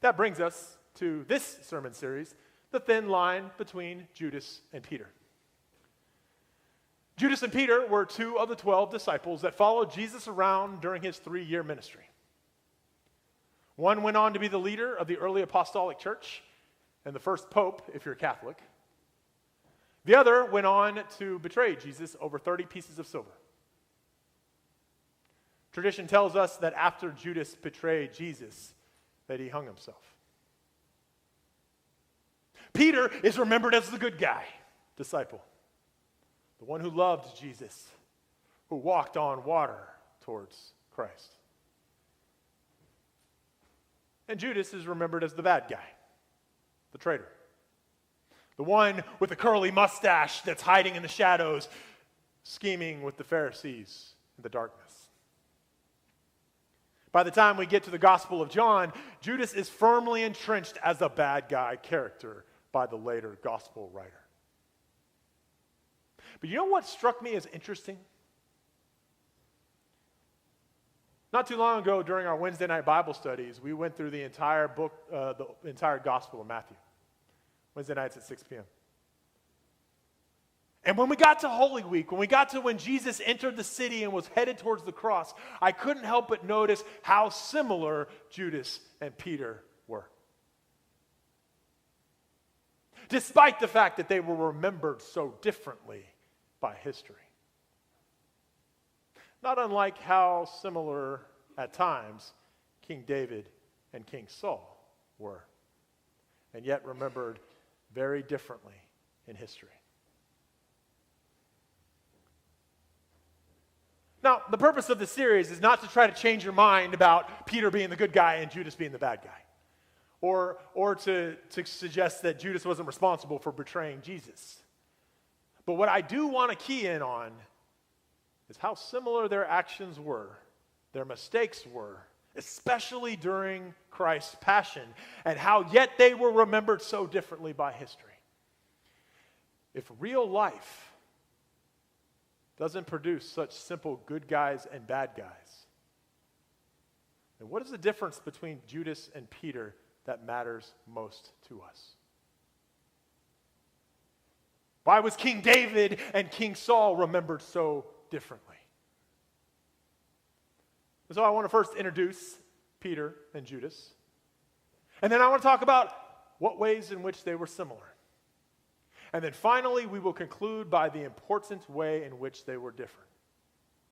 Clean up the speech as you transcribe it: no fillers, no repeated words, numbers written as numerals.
That brings us to this sermon series, the thin line between Judas and Peter. Judas and Peter were two of the 12 disciples that followed Jesus around during his 3-year ministry. One went on to be the leader of the early apostolic church and the first pope, if you're Catholic. The other went on to betray Jesus over 30 pieces of silver. Tradition tells us that after Judas betrayed Jesus, that he hung himself. Peter is remembered as the good guy, disciple. The one who loved Jesus, who walked on water towards Christ. And Judas is remembered as the bad guy, the traitor. The one with the curly mustache that's hiding in the shadows, scheming with the Pharisees in the darkness. By the time we get to the Gospel of John, Judas is firmly entrenched as a bad guy character by the later Gospel writer. But you know what struck me as interesting? Not too long ago, during our Wednesday night Bible studies, we went through the entire book, the entire Gospel of Matthew. Wednesday nights at 6 p.m. And when we got to Holy Week, when Jesus entered the city and was headed towards the cross, I couldn't help but notice how similar Judas and Peter were. Despite the fact that they were remembered so differently by history. Not unlike how similar at times King David and King Saul were, and yet remembered very differently in history. Now, the purpose of the series is not to try to change your mind about Peter being the good guy and Judas being the bad guy, or to suggest that Judas wasn't responsible for betraying Jesus. But what I do want to key in on is how similar their actions were, their mistakes were, especially during Christ's passion, and how yet they were remembered so differently by history. If real life doesn't produce such simple good guys and bad guys, then what is the difference between Judas and Peter that matters most to us? Why was King David and King Saul remembered so differently? And so I want to first introduce Peter and Judas. And then I want to talk about what ways in which they were similar. And then finally, we will conclude by the important way in which they were different.